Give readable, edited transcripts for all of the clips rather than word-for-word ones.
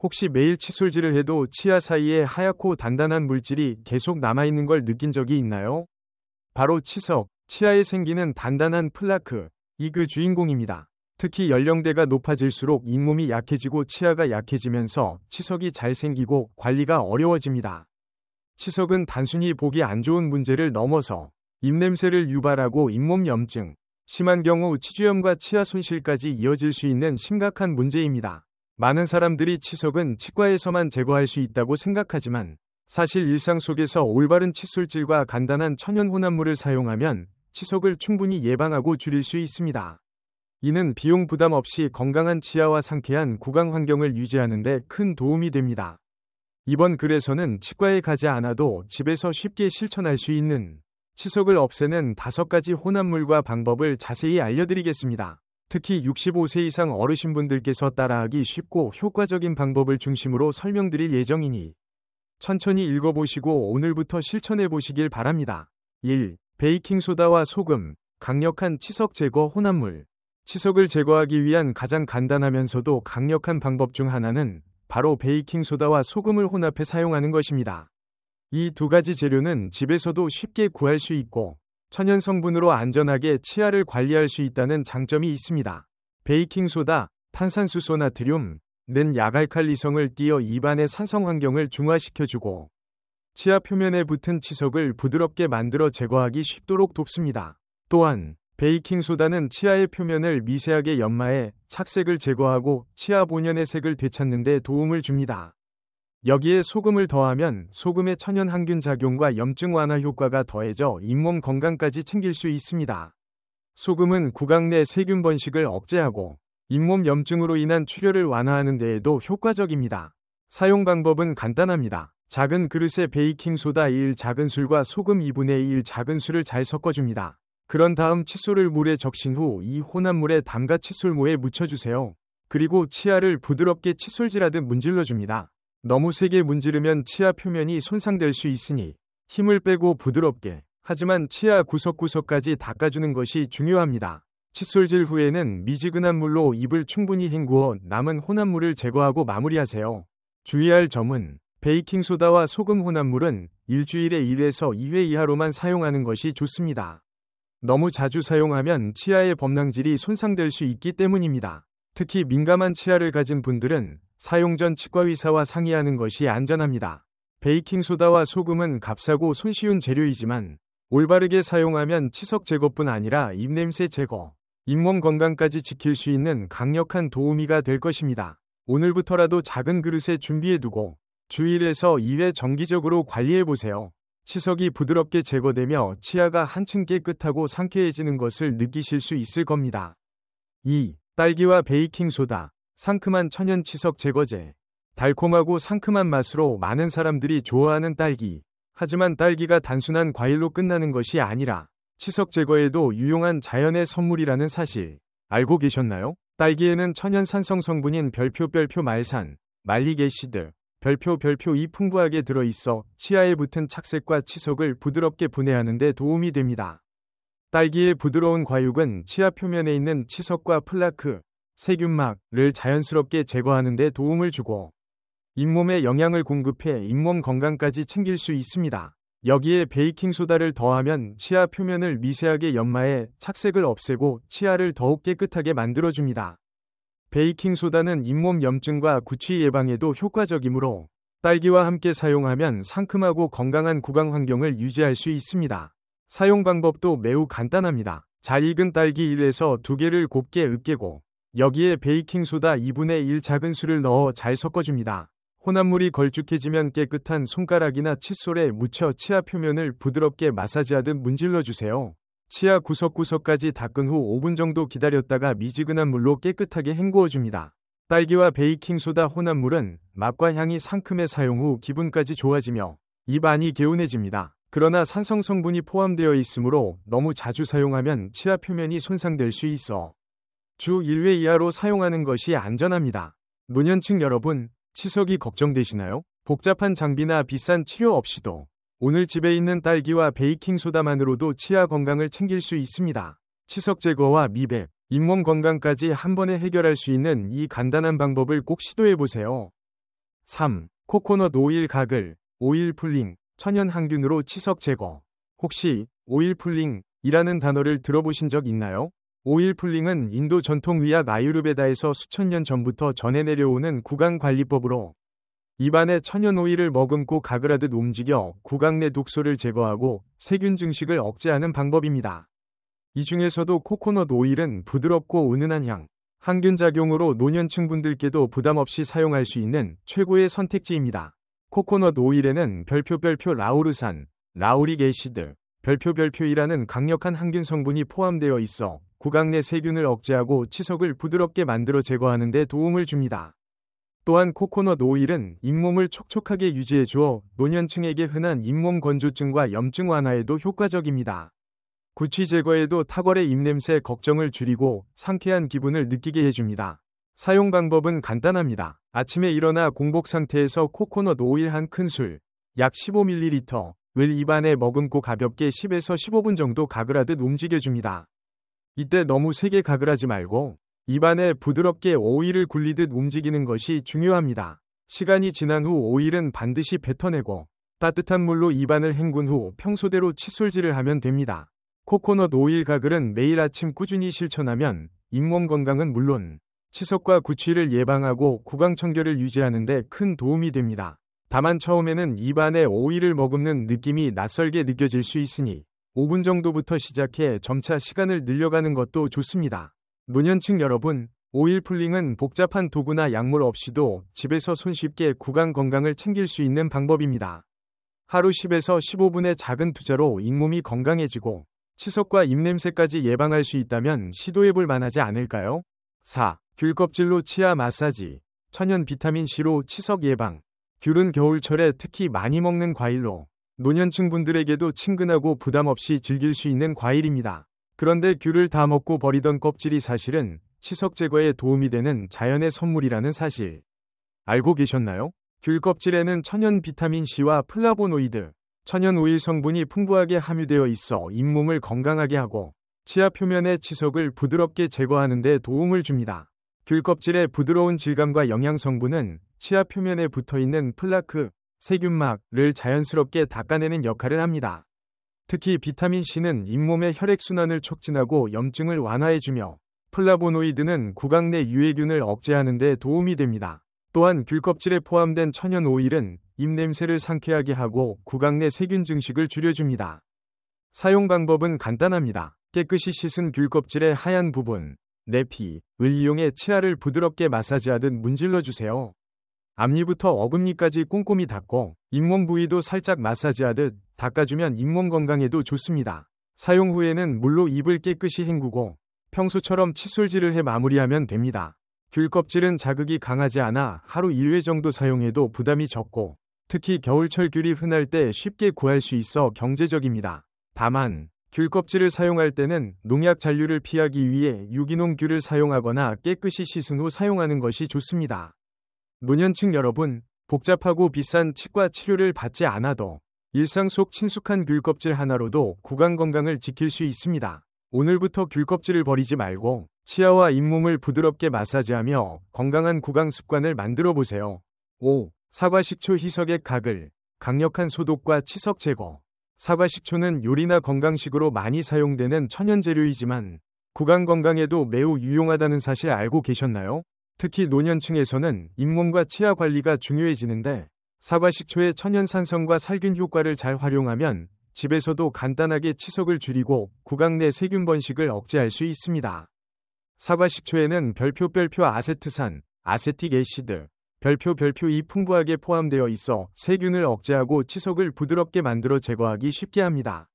혹시 매일 칫솔질을 해도 치아 사이에 하얗고 단단한 물질이 계속 남아있는 걸 느낀 적이 있나요? 바로 치석, 치아에 생기는 단단한 플라크, 이 그 주인공입니다. 특히 연령대가 높아질수록 잇몸이 약해지고 치아가 약해지면서 치석이 잘 생기고 관리가 어려워집니다. 치석은 단순히 보기 안 좋은 문제를 넘어서 입냄새를 유발하고 잇몸 염증, 심한 경우 치주염과 치아 손실까지 이어질 수 있는 심각한 문제입니다. 많은 사람들이 치석은 치과에서만 제거할 수 있다고 생각하지만 사실 일상 속에서 올바른 칫솔질과 간단한 천연 혼합물을 사용하면 치석을 충분히 예방하고 줄일 수 있습니다. 이는 비용 부담 없이 건강한 치아와 상쾌한 구강 환경을 유지하는 데 큰 도움이 됩니다. 이번 글에서는 치과에 가지 않아도 집에서 쉽게 실천할 수 있는 치석을 없애는 5가지 혼합물과 방법을 자세히 알려드리겠습니다. 특히 65세 이상 어르신분들께서 따라하기 쉽고 효과적인 방법을 중심으로 설명드릴 예정이니 천천히 읽어보시고 오늘부터 실천해보시길 바랍니다. 1. 베이킹소다와 소금, 강력한 치석 제거 혼합물. 치석을 제거하기 위한 가장 간단하면서도 강력한 방법 중 하나는 바로 베이킹소다와 소금을 혼합해 사용하는 것입니다. 이 2가지 재료는 집에서도 쉽게 구할 수 있고 천연 성분으로 안전하게 치아를 관리할 수 있다는 장점이 있습니다. 베이킹소다, 탄산수소 나트륨, 는 약알칼리성을 띄어 입안의 산성 환경을 중화시켜주고 치아 표면에 붙은 치석을 부드럽게 만들어 제거하기 쉽도록 돕습니다. 또한 베이킹소다는 치아의 표면을 미세하게 연마해 착색을 제거하고 치아 본연의 색을 되찾는 데 도움을 줍니다. 여기에 소금을 더하면 소금의 천연 항균 작용과 염증 완화 효과가 더해져 잇몸 건강까지 챙길 수 있습니다. 소금은 구강 내 세균 번식을 억제하고 잇몸 염증으로 인한 출혈을 완화하는 데에도 효과적입니다. 사용 방법은 간단합니다. 작은 그릇에 베이킹소다 1작은술과 소금 2분의 1작은술을 잘 섞어줍니다. 그런 다음 칫솔을 물에 적신 후 이 혼합물에 담가 칫솔모에 묻혀주세요. 그리고 치아를 부드럽게 칫솔질하듯 문질러줍니다. 너무 세게 문지르면 치아 표면이 손상될 수 있으니 힘을 빼고 부드럽게, 하지만 치아 구석구석까지 닦아주는 것이 중요합니다. 칫솔질 후에는 미지근한 물로 입을 충분히 헹구어 남은 혼합물을 제거하고 마무리하세요. 주의할 점은 베이킹소다와 소금 혼합물은 일주일에 1에서 2회 이하로만 사용하는 것이 좋습니다. 너무 자주 사용하면 치아의 범랑질이 손상될 수 있기 때문입니다. 특히 민감한 치아를 가진 분들은 사용 전 치과의사와 상의하는 것이 안전합니다. 베이킹소다와 소금은 값싸고 손쉬운 재료이지만 올바르게 사용하면 치석 제거뿐 아니라 입냄새 제거, 잇몸 건강까지 지킬 수 있는 강력한 도우미가 될 것입니다. 오늘부터라도 작은 그릇에 준비해두고 주 1에서 2회 정기적으로 관리해보세요. 치석이 부드럽게 제거되며 치아가 한층 깨끗하고 상쾌해지는 것을 느끼실 수 있을 겁니다. 2. 딸기와 베이킹소다, 상큼한 천연 치석 제거제. 달콤하고 상큼한 맛으로 많은 사람들이 좋아하는 딸기. 하지만 딸기가 단순한 과일로 끝나는 것이 아니라 치석 제거에도 유용한 자연의 선물이라는 사실 알고 계셨나요? 딸기에는 천연 산성 성분인 별표 말산, 말릭애시드, 별표 이 풍부하게 들어있어 치아에 붙은 착색과 치석을 부드럽게 분해하는 데 도움이 됩니다. 딸기의 부드러운 과육은 치아 표면에 있는 치석과 플라크, 세균막을 자연스럽게 제거하는 데 도움을 주고 잇몸에 영양을 공급해 잇몸 건강까지 챙길 수 있습니다. 여기에 베이킹소다를 더하면 치아 표면을 미세하게 연마해 착색을 없애고 치아를 더욱 깨끗하게 만들어줍니다. 베이킹소다는 잇몸 염증과 구취 예방에도 효과적이므로 딸기와 함께 사용하면 상큼하고 건강한 구강 환경을 유지할 수 있습니다. 사용 방법도 매우 간단합니다. 잘 익은 딸기 1에서 2개를 곱게 으깨고 여기에 베이킹소다 2분의 1작은술을 넣어 잘 섞어줍니다. 혼합물이 걸쭉해지면 깨끗한 손가락이나 칫솔에 묻혀 치아 표면을 부드럽게 마사지하듯 문질러주세요. 치아 구석구석까지 닦은 후 5분 정도 기다렸다가 미지근한 물로 깨끗하게 헹구어줍니다. 딸기와 베이킹소다 혼합물은 맛과 향이 상큼해 사용 후 기분까지 좋아지며 입 안이 개운해집니다. 그러나 산성 성분이 포함되어 있으므로 너무 자주 사용하면 치아 표면이 손상될 수 있어 주 1회 이하로 사용하는 것이 안전합니다. 노년층 여러분, 치석이 걱정되시나요? 복잡한 장비나 비싼 치료 없이도 오늘 집에 있는 딸기와 베이킹소다만으로도 치아 건강을 챙길 수 있습니다. 치석 제거와 미백, 잇몸 건강까지 한 번에 해결할 수 있는 이 간단한 방법을 꼭 시도해보세요. 3. 코코넛 오일 가글, 오일 풀링, 천연 항균으로 치석 제거. 혹시 오일 풀링이라는 단어를 들어보신 적 있나요? 오일 풀링은 인도 전통 의학 아유르베다에서 수천 년 전부터 전해 내려오는 구강관리법으로 입안에 천연 오일을 머금고 가글하듯 움직여 구강 내 독소를 제거하고 세균 증식을 억제하는 방법입니다. 이 중에서도 코코넛 오일은 부드럽고 은은한 향, 항균 작용으로 노년층 분들께도 부담 없이 사용할 수 있는 최고의 선택지입니다. 코코넛 오일에는 별표 라우르산, 라우릭 애시드, 별표이라는 강력한 항균 성분이 포함되어 있어 구강 내 세균을 억제하고 치석을 부드럽게 만들어 제거하는 데 도움을 줍니다. 또한 코코넛 오일은 잇몸을 촉촉하게 유지해 주어 노년층에게 흔한 잇몸 건조증과 염증 완화에도 효과적입니다. 구취 제거에도 탁월의 입냄새 걱정을 줄이고 상쾌한 기분을 느끼게 해줍니다. 사용 방법은 간단합니다. 아침에 일어나 공복 상태에서 코코넛 오일 한 큰술, 약 15ml를 입안에 머금고 가볍게 10에서 15분 정도 가글하듯 움직여줍니다. 이때 너무 세게 가글하지 말고 입안에 부드럽게 오일을 굴리듯 움직이는 것이 중요합니다. 시간이 지난 후 오일은 반드시 뱉어내고 따뜻한 물로 입안을 헹군 후 평소대로 칫솔질을 하면 됩니다. 코코넛 오일 가글은 매일 아침 꾸준히 실천하면 잇몸 건강은 물론 치석과 구취를 예방하고 구강 청결을 유지하는 데 큰 도움이 됩니다. 다만 처음에는 입안에 오일을 머금는 느낌이 낯설게 느껴질 수 있으니 5분 정도부터 시작해 점차 시간을 늘려가는 것도 좋습니다. 노년층 여러분, 오일 풀링은 복잡한 도구나 약물 없이도 집에서 손쉽게 구강 건강을 챙길 수 있는 방법입니다. 하루 10에서 15분의 작은 투자로 잇몸이 건강해지고 치석과 입냄새까지 예방할 수 있다면 시도해볼 만하지 않을까요? 4. 귤 껍질로 치아 마사지, 천연 비타민C로 치석 예방. 귤은 겨울철에 특히 많이 먹는 과일로 노년층 분들에게도 친근하고 부담 없이 즐길 수 있는 과일입니다. 그런데 귤을 다 먹고 버리던 껍질이 사실은 치석 제거에 도움이 되는 자연의 선물이라는 사실 알고 계셨나요? 귤 껍질에는 천연 비타민C와 플라보노이드, 천연 오일 성분이 풍부하게 함유되어 있어 잇몸을 건강하게 하고 치아 표면의 치석을 부드럽게 제거하는 데 도움을 줍니다. 귤 껍질의 부드러운 질감과 영양 성분은 치아 표면에 붙어있는 플라크, 세균막을 자연스럽게 닦아내는 역할을 합니다. 특히 비타민C는 잇몸의 혈액순환을 촉진하고 염증을 완화해주며 플라보노이드는 구강 내 유해균을 억제하는 데 도움이 됩니다. 또한 귤 껍질에 포함된 천연 오일은 입냄새를 상쾌하게 하고 구강 내 세균 증식을 줄여줍니다. 사용 방법은 간단합니다. 깨끗이 씻은 귤 껍질의 하얀 부분, 내피를 이용해 치아를 부드럽게 마사지하듯 문질러주세요. 앞니부터 어금니까지 꼼꼼히 닦고 잇몸 부위도 살짝 마사지하듯 닦아주면 잇몸 건강에도 좋습니다. 사용 후에는 물로 입을 깨끗이 헹구고 평소처럼 칫솔질을 해 마무리하면 됩니다. 귤 껍질은 자극이 강하지 않아 하루 1회 정도 사용해도 부담이 적고 특히 겨울철 귤이 흔할 때 쉽게 구할 수 있어 경제적입니다. 다만 귤 껍질을 사용할 때는 농약 잔류를 피하기 위해 유기농 귤을 사용하거나 깨끗이 씻은 후 사용하는 것이 좋습니다. 노년층 여러분, 복잡하고 비싼 치과 치료를 받지 않아도 일상 속 친숙한 귤 껍질 하나로도 구강 건강을 지킬 수 있습니다. 오늘부터 귤 껍질을 버리지 말고 치아와 잇몸을 부드럽게 마사지하며 건강한 구강 습관을 만들어 보세요. 5. 사과식초 희석액 가글, 강력한 소독과 치석 제거. 사과식초는 요리나 건강식으로 많이 사용되는 천연 재료이지만 구강 건강에도 매우 유용하다는 사실 알고 계셨나요? 특히 노년층에서는 잇몸과 치아 관리가 중요해지는데 사과식초의 천연 산성과 살균 효과를 잘 활용하면 집에서도 간단하게 치석을 줄이고 구강 내 세균 번식을 억제할 수 있습니다. 사과식초에는 별표 아세트산, 아세틱 애시드, 별표이 풍부하게 포함되어 있어 세균을 억제하고 치석을 부드럽게 만들어 제거하기 쉽게 합니다.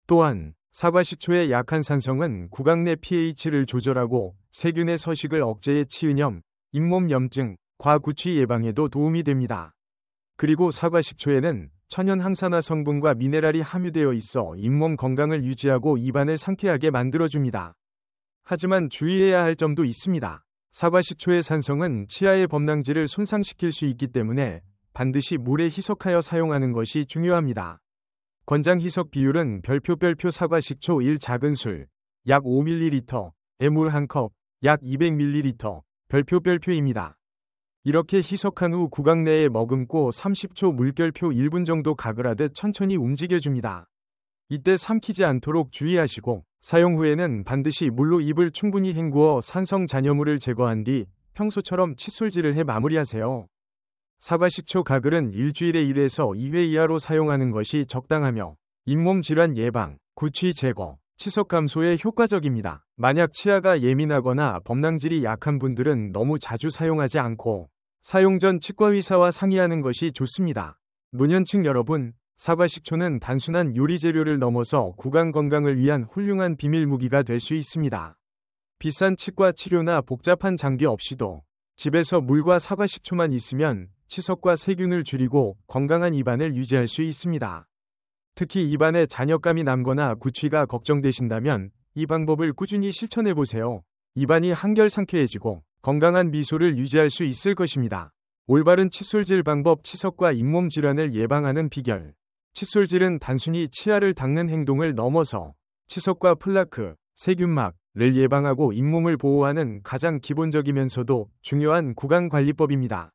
또한 사과식초의 약한 산성은 구강 내 pH를 조절하고 세균의 서식을 억제해 치은염, 잇몸 염증, 과구취 예방에도 도움이 됩니다. 그리고 사과식초에는 천연 항산화 성분과 미네랄이 함유되어 있어 잇몸 건강을 유지하고 입안을 상쾌하게 만들어줍니다. 하지만 주의해야 할 점도 있습니다. 사과식초의 산성은 치아의 범랑질을 손상시킬 수 있기 때문에 반드시 물에 희석하여 사용하는 것이 중요합니다. 권장 희석 비율은 별표 사과식초 1 작은 술, 약 5ml, 에 물 1컵, 약 200ml, 별표입니다. 이렇게 희석한 후 구강 내에 머금고 30초 물결표 1분 정도 가글하듯 천천히 움직여줍니다. 이때 삼키지 않도록 주의하시고 사용 후에는 반드시 물로 입을 충분히 헹구어 산성 잔여물을 제거한 뒤 평소처럼 칫솔질을 해 마무리하세요. 사과식초 가글은 일주일에 1에서 2회 이하로 사용하는 것이 적당하며 잇몸 질환 예방, 구취 제거, 치석 감소에 효과적입니다. 만약 치아가 예민하거나 범랑질이 약한 분들은 너무 자주 사용하지 않고 사용 전 치과의사와 상의하는 것이 좋습니다. 노년층 여러분, 사과식초는 단순한 요리 재료를 넘어서 구강 건강을 위한 훌륭한 비밀 무기가 될 수 있습니다. 비싼 치과 치료나 복잡한 장비 없이도 집에서 물과 사과식초만 있으면 치석과 세균을 줄이고 건강한 입안을 유지할 수 있습니다. 특히 입안에 잔여감이 남거나 구취가 걱정되신다면 이 방법을 꾸준히 실천해보세요. 입안이 한결 상쾌해지고 건강한 미소를 유지할 수 있을 것입니다. 올바른 칫솔질 방법. 치석과 잇몸 질환을 예방하는 비결. 칫솔질은 단순히 치아를 닦는 행동을 넘어서 치석과 플라크, 세균막을 예방하고 잇몸을 보호하는 가장 기본적이면서도 중요한 구강관리법입니다.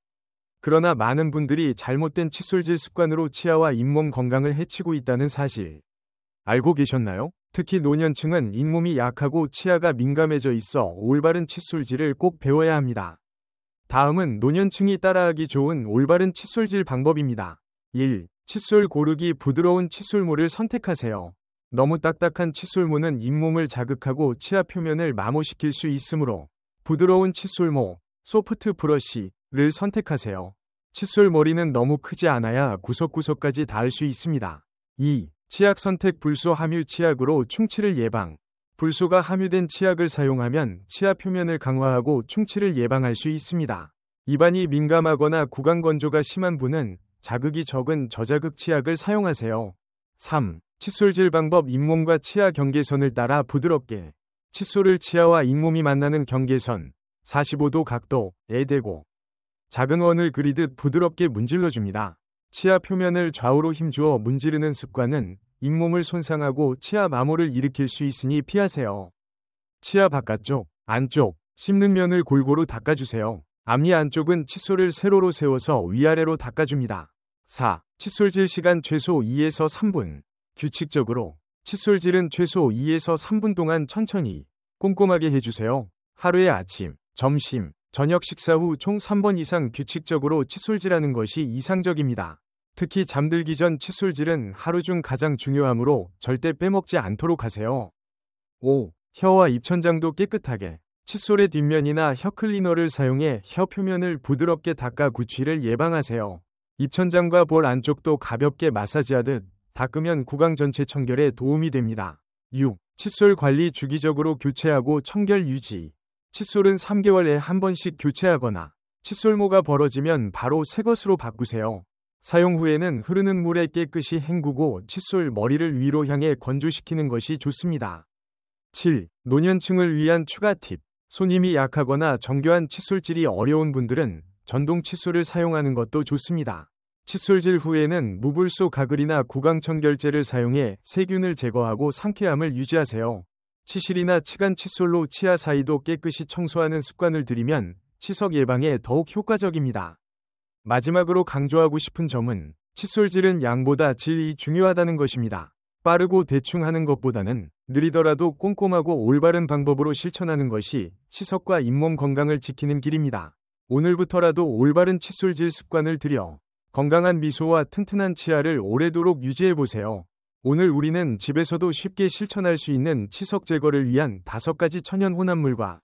그러나 많은 분들이 잘못된 칫솔질 습관으로 치아와 잇몸 건강을 해치고 있다는 사실 알고 계셨나요? 특히 노년층은 잇몸이 약하고 치아가 민감해져 있어 올바른 칫솔질을 꼭 배워야 합니다. 다음은 노년층이 따라하기 좋은 올바른 칫솔질 방법입니다. 1. 칫솔 고르기. 부드러운 칫솔모를 선택하세요. 너무 딱딱한 칫솔모는 잇몸을 자극하고 치아 표면을 마모시킬 수 있으므로 부드러운 칫솔모, 소프트 브러쉬를 선택하세요. 칫솔 머리는 너무 크지 않아야 구석구석까지 닿을 수 있습니다. 2. 치약 선택. 불소 함유 치약으로 충치를 예방. 불소가 함유된 치약을 사용하면 치아 표면을 강화하고 충치를 예방할 수 있습니다. 입안이 민감하거나 구강 건조가 심한 분은 자극이 적은 저자극 치약을 사용하세요. 3. 칫솔질 방법. 잇몸과 치아 경계선을 따라 부드럽게 칫솔을 치아와 잇몸이 만나는 경계선 45도 각도에 대고 작은 원을 그리듯 부드럽게 문질러줍니다. 치아 표면을 좌우로 힘주어 문지르는 습관은 잇몸을 손상하고 치아 마모를 일으킬 수 있으니 피하세요. 치아 바깥쪽, 안쪽, 씹는 면을 골고루 닦아주세요. 앞니 안쪽은 칫솔을 세로로 세워서 위아래로 닦아줍니다. 4. 칫솔질 시간 최소 2에서 3분. 규칙적으로 칫솔질은 최소 2에서 3분 동안 천천히 꼼꼼하게 해주세요. 하루에 아침, 점심, 저녁 식사 후 총 3번 이상 규칙적으로 칫솔질하는 것이 이상적입니다. 특히 잠들기 전 칫솔질은 하루 중 가장 중요하므로 절대 빼먹지 않도록 하세요. 5. 혀와 입천장도 깨끗하게. 칫솔의 뒷면이나 혀 클리너를 사용해 혀 표면을 부드럽게 닦아 구취를 예방하세요. 입천장과 볼 안쪽도 가볍게 마사지하듯 닦으면 구강 전체 청결에 도움이 됩니다. 6. 칫솔 관리. 주기적으로 교체하고 청결 유지. 칫솔은 3개월에 한 번씩 교체하거나 칫솔모가 벌어지면 바로 새 것으로 바꾸세요. 사용 후에는 흐르는 물에 깨끗이 헹구고 칫솔 머리를 위로 향해 건조시키는 것이 좋습니다. 7. 노년층을 위한 추가 팁. 손힘이 약하거나 정교한 칫솔질이 어려운 분들은 전동 칫솔을 사용하는 것도 좋습니다. 칫솔질 후에는 무불소 가글이나 구강청결제를 사용해 세균을 제거하고 상쾌함을 유지하세요. 치실이나 치간 칫솔로 치아 사이도 깨끗이 청소하는 습관을 들이면 치석 예방에 더욱 효과적입니다. 마지막으로 강조하고 싶은 점은 칫솔질은 양보다 질이 중요하다는 것입니다. 빠르고 대충 하는 것보다는 느리더라도 꼼꼼하고 올바른 방법으로 실천하는 것이 치석과 잇몸 건강을 지키는 길입니다. 오늘부터라도 올바른 칫솔질 습관을 들여 건강한 미소와 튼튼한 치아를 오래도록 유지해보세요. 오늘 우리는 집에서도 쉽게 실천할 수 있는 치석 제거를 위한 5가지 천연 혼합물과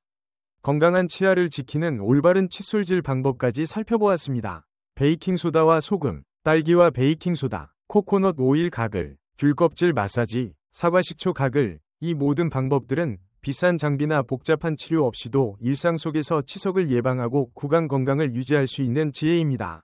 건강한 치아를 지키는 올바른 칫솔질 방법까지 살펴보았습니다. 베이킹소다와 소금, 딸기와 베이킹소다, 코코넛 오일 가글, 귤껍질 마사지, 사과식초 가글, 이 모든 방법들은 비싼 장비나 복잡한 치료 없이도 일상 속에서 치석을 예방하고 구강 건강을 유지할 수 있는 지혜입니다.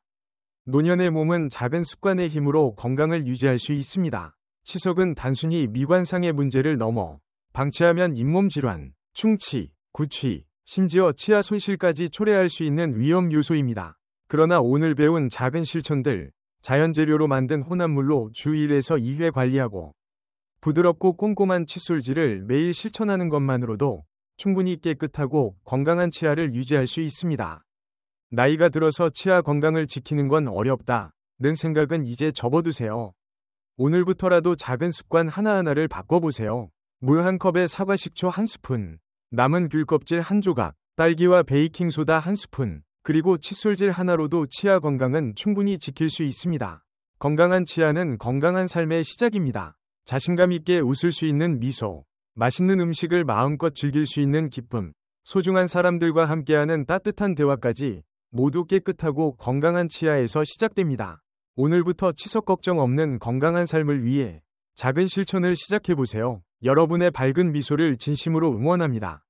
노년의 몸은 작은 습관의 힘으로 건강을 유지할 수 있습니다. 치석은 단순히 미관상의 문제를 넘어 방치하면 잇몸 질환, 충치, 구취, 심지어 치아 손실까지 초래할 수 있는 위험 요소입니다. 그러나 오늘 배운 작은 실천들, 자연 재료로 만든 혼합물로 주 1에서 2회 관리하고 부드럽고 꼼꼼한 칫솔질을 매일 실천하는 것만으로도 충분히 깨끗하고 건강한 치아를 유지할 수 있습니다. 나이가 들어서 치아 건강을 지키는 건 어렵다. 는 생각은 이제 접어두세요. 오늘부터라도 작은 습관 하나하나를 바꿔보세요. 물 한 컵에 사과 식초 한 스푼, 남은 귤 껍질 한 조각, 딸기와 베이킹소다 한 스푼, 그리고 칫솔질 하나로도 치아 건강은 충분히 지킬 수 있습니다. 건강한 치아는 건강한 삶의 시작입니다. 자신감 있게 웃을 수 있는 미소, 맛있는 음식을 마음껏 즐길 수 있는 기쁨, 소중한 사람들과 함께하는 따뜻한 대화까지 모두 깨끗하고 건강한 치아에서 시작됩니다. 오늘부터 치석 걱정 없는 건강한 삶을 위해 작은 실천을 시작해보세요. 여러분의 밝은 미소를 진심으로 응원합니다.